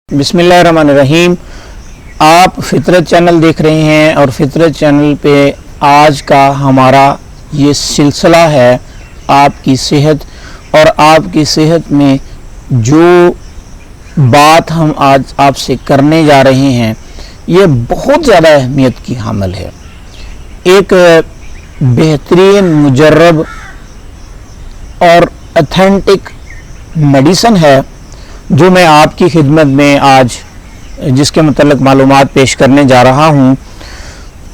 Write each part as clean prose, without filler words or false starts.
बिस्मिल्लाहिर्रहमानिर्रहीम। आप फितरत चैनल देख रहे हैं और फितरत चैनल पे आज का हमारा ये सिलसिला है आपकी सेहत। और आपकी सेहत में जो बात हम आज आपसे करने जा रहे हैं ये बहुत ज़्यादा अहमियत की हामिल है। एक बेहतरीन मुजर्रब और ऑथेंटिक मेडिसिन है जो मैं आपकी खिदमत में आज जिसके मतलब मालूमात पेश करने जा रहा हूँ।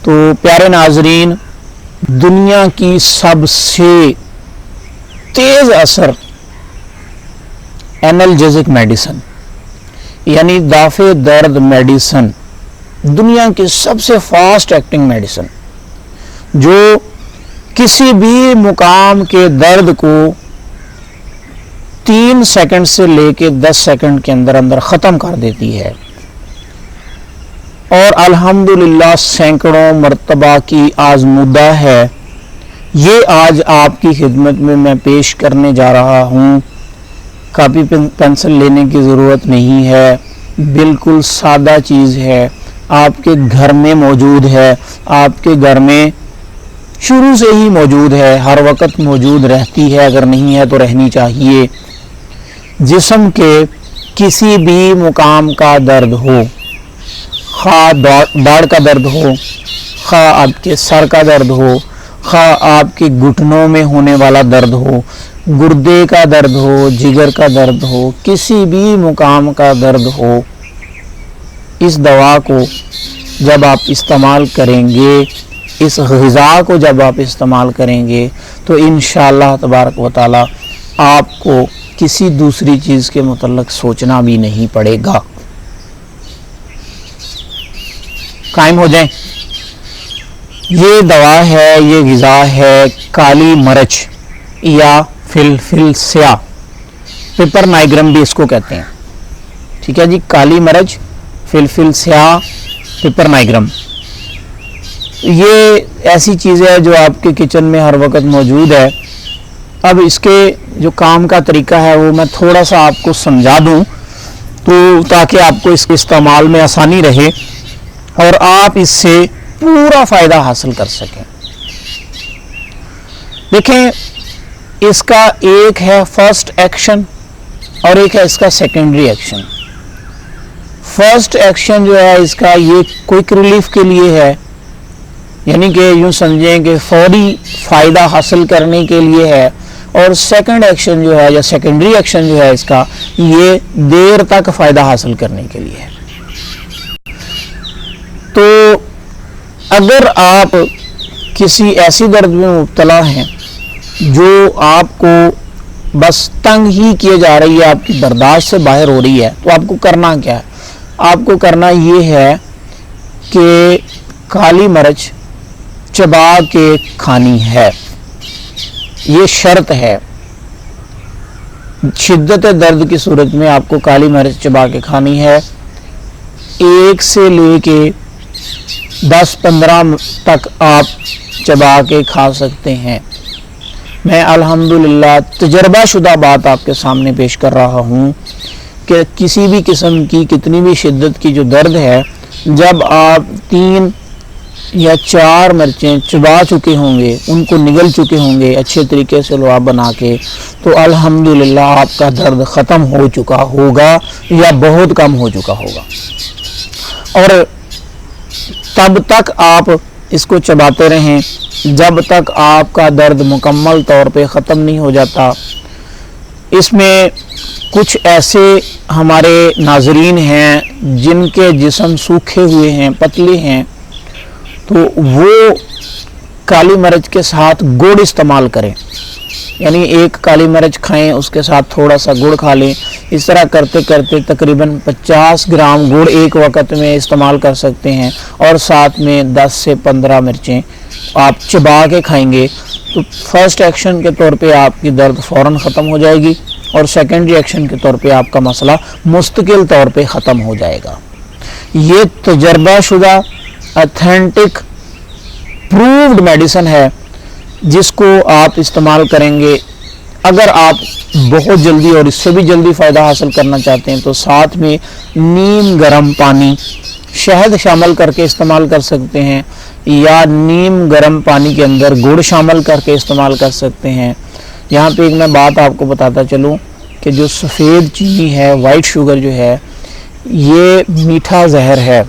तो प्यारे नाजरीन, दुनिया की सबसे तेज़ असर एनाल्जेसिक मेडिसिन यानी दाफे दर्द मेडिसिन, दुनिया की सबसे फास्ट एक्टिंग मेडिसिन जो किसी भी मुकाम के दर्द को 3 सेकंड से लेके 10 सेकंड के अंदर अंदर ख़त्म कर देती है। और अल्हम्दुलिल्लाह सैकड़ों मर्तबा की आजमुदा है। ये आज आपकी खिदमत में मैं पेश करने जा रहा हूँ। कापी पेंसिल लेने की ज़रूरत नहीं है, बिल्कुल सादा चीज़ है, आपके घर में मौजूद है, आपके घर में शुरू से ही मौजूद है, हर वक्त मौजूद रहती है, अगर नहीं है तो रहनी चाहिए। जिस्म के किसी भी मुकाम का दर्द हो, खा दाढ़ का दर्द हो, खा आपके सर का दर्द हो, खा आपके घुटनों में होने वाला दर्द हो, गुर्दे का दर्द हो, जिगर का दर्द हो, किसी भी मुकाम का दर्द हो, इस दवा को जब आप इस्तेमाल करेंगे, इस ग़िज़ा को जब आप इस्तेमाल करेंगे तो इंशाअल्लाह तबारक व तआला आपको किसी दूसरी चीज़ के मुतल्लक सोचना भी नहीं पड़ेगा। कायम हो जाएं। ये दवा है, ये ग़िज़ा है काली मरच या फिलफिलस्या, पेपर नाइग्रम भी इसको कहते हैं। ठीक है जी, काली मरच, फिलफिलस्या, पेपर नाइग्रम, ये ऐसी चीज़ है जो आपके किचन में हर वक्त मौजूद है। अब इसके जो काम का तरीका है वो मैं थोड़ा सा आपको समझा दूं तो ताकि आपको इसके इस्तेमाल में आसानी रहे और आप इससे पूरा फ़ायदा हासिल कर सकें। देखें, इसका एक है फर्स्ट एक्शन और एक है इसका सेकेंडरी एक्शन। फर्स्ट एक्शन जो है इसका ये क्विक रिलीफ के लिए है, यानी कि यूँ समझें कि फौरी फ़ायदा हासिल करने के लिए है। और सेकंड एक्शन जो है या सेकेंडरी एक्शन जो है इसका, ये देर तक फ़ायदा हासिल करने के लिए है। तो अगर आप किसी ऐसी दर्द में मुब्तला हैं जो आपको बस तंग ही किए जा रही है, आपकी बर्दाश्त से बाहर हो रही है, तो आपको करना क्या है? आपको करना ये है कि काली मिर्च चबा के खानी है, ये शर्त है। शिद्दत दर्द की सूरत में आपको काली मिर्च चबा के खानी है। 1 से लेके 10-15 तक आप चबा के खा सकते हैं। मैं अल्हम्दुलिल्लाह तजर्बा शुदा बात आपके सामने पेश कर रहा हूँ कि किसी भी किस्म की कितनी भी शिद्दत की जो दर्द है, जब आप 3 या 4 मिर्चें चबा चुके होंगे, उनको निगल चुके होंगे अच्छे तरीके से लुआब बना के, तो अल्हम्दुलिल्लाह आपका दर्द ख़त्म हो चुका होगा या बहुत कम हो चुका होगा। और तब तक आप इसको चबाते रहें जब तक आपका दर्द मुकम्मल तौर पे ख़त्म नहीं हो जाता। इसमें कुछ ऐसे हमारे नाज़रीन हैं जिनके जिस्म सूखे हुए हैं, पतले हैं, तो वो काली मिर्च के साथ गुड़ इस्तेमाल करें, यानी एक काली मिर्च खाएं, उसके साथ थोड़ा सा गुड़ खा लें। इस तरह करते करते तकरीबन 50 ग्राम गुड़ एक वक्त में इस्तेमाल कर सकते हैं और साथ में 10 से 15 मिर्चें आप चबा के खाएंगे तो फर्स्ट एक्शन के तौर पे आपकी दर्द फ़ौरन ख़त्म हो जाएगी और सेकेंडरी एक्शन के तौर पे आपका मसला मुस्तकिल तौर पे ख़त्म हो जाएगा। ये तजर्बा शुदा ऑथेंटिक प्रूव्ड मेडिसिन है जिसको आप इस्तेमाल करेंगे اگر آپ بہت جلدی اور اس سے بھی جلدی فائدہ حاصل کرنا چاہتے ہیں تو ساتھ میں نیم گرم پانی شہد شامل کر کے استعمال کر سکتے ہیں، یا نیم گرم پانی کے اندر گڑ شامل کر کے استعمال کر سکتے ہیں۔ یہاں پہ ایک میں بات آپ کو بتاتا چلوں کہ جو سفید چینی ہے، وائٹ شوگر جو ہے، یہ میٹھا زہر ہے۔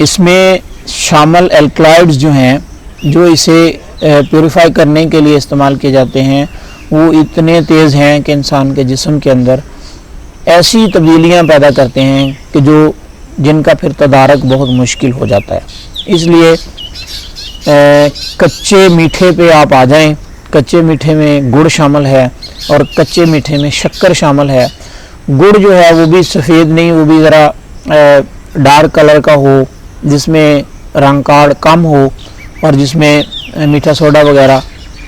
اس میں شامل الکلائڈز جو ہیں، جو اسے پیوریفائی کرنے کے لیے استعمال کیے جاتے ہیں، وہ اتنے تیز ہیں کہ انسان کے جسم کے اندر ایسی تبدیلیاں پیدا کرتے ہیں کہ جن کا پھر تدارک بہت مشکل ہو جاتا ہے۔ اس لیے کچے میٹھے پہ آپ آ جائیں۔ کچے میٹھے میں گڑ شامل ہے اور کچے میٹھے میں شکر شامل ہے۔ گڑ جو ہے وہ بھی سفید نہیں، وہ بھی ذرا ڈارک کلر کا ہو، جس میں رنگ کاڑ کم ہو اور جس میں میٹھا سوڈا وغیرہ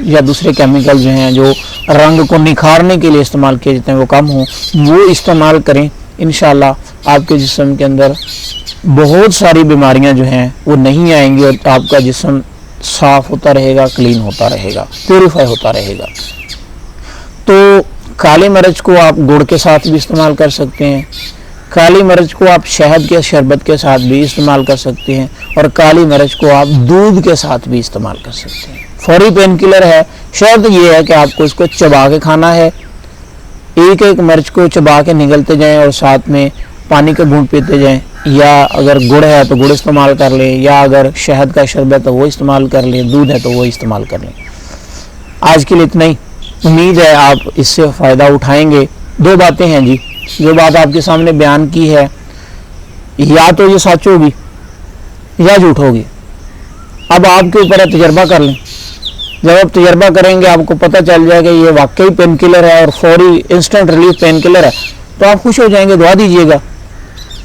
یا دوسرے کیمیکل جو ہیں جو رنگ کو نکھارنے کے لیے استعمال کیے جاتے ہیں وہ کم ہوں، وہ استعمال کریں۔ انشاءاللہ آپ کے جسم کے اندر بہت ساری بیماریاں جو ہیں وہ نہیں آئیں گی اور آپ کا جسم صاف ہوتا رہے گا، کلین ہوتا رہے گا، پیوریفائی ہوتا رہے گا۔ تو کالی مرچ کو آپ گڑ کے ساتھ بھی استعمال کر سکتے ہیں، کالی مرچ کو آپ شہد کے شربت کے ساتھ بھی استعمال کر سکتے ہیں، اور کالی مرچ کو آپ دودھ کے ساتھ بھی استعمال کر سکتے ہیں۔ فوری پین کلر ہے، شرط یہ ہے کہ آپ کو اس کو چبا کے کھانا ہے۔ ایک ایک مرچ کو چبا کے نگلتے جائیں اور ساتھ میں پانی کا گھونٹ پیتے جائیں، یا اگر گڑ ہے تو گڑ استعمال کر لیں، یا اگر شہد کا شربت ہے وہ استعمال کر لیں، دودھ ہے تو وہ استعمال کر لیں۔ آج کے لیے اتنا ہی، امید ہے آپ اس سے فائدہ اٹھائیں گے۔ دو باتیں ہیں جی، جو بات آپ کے سامنے بیان کی ہے یا تو یہ سچ ہوگی یا جھوٹ ہوگی، اب آپ کے اوپر ہے، تجربہ کر لیں۔ جب آپ تجربہ کریں گے آپ کو پتہ چل جائے گا یہ واقعی پین کلر ہے اور فوری انسٹنٹ ریلیف پین کلر ہے، تو آپ خوش ہو جائیں گے، دعا دیجیے گا۔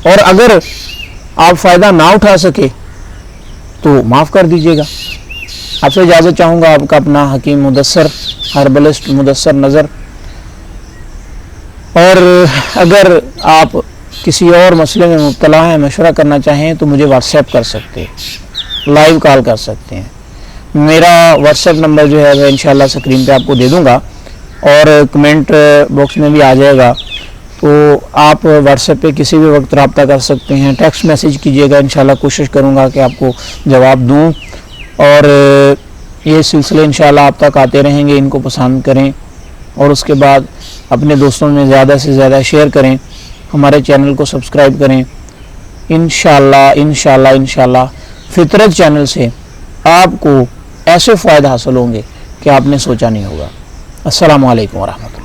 اور اگر آپ فائدہ نہ اٹھا سکے تو معاف کر دیجیے گا۔ آپ سے اجازت چاہوں گا، آپ کا اپنا حکیم مدثر، ہربلسٹ مدثر نظر۔ اور اگر آپ کسی اور مسئلے میں مبتلا ہیں، مشورہ کرنا چاہیں تو مجھے واٹس ایپ کر سکتے ہیں، لائیو کال کر سکتے ہیں۔ میرا واٹس ایپ نمبر جو ہے وہ انشاءاللہ سکرین پہ آپ کو دے دوں گا اور کمنٹ باکس میں بھی آ جائے گا، تو آپ واٹس ایپ پہ کسی بھی وقت رابطہ کر سکتے ہیں، ٹیکسٹ میسیج کیجیے گا، انشاءاللہ کوشش کروں گا کہ آپ کو جواب دوں، اور یہ سلسلے انشاءاللہ آپ تک آتے رہیں گے۔ ان کو پسند کریں اور اس کے بعد اپنے دوستوں میں زیادہ سے زیادہ شیئر کریں، ہمارے چینل کو سبسکرائب کریں۔ انشاءاللہ فطرت چینل سے آپ کو ایسے فائدہ حاصل ہوں گے کہ آپ نے سوچا نہیں ہوگا۔ السلام علیکم ورحمۃ اللہ۔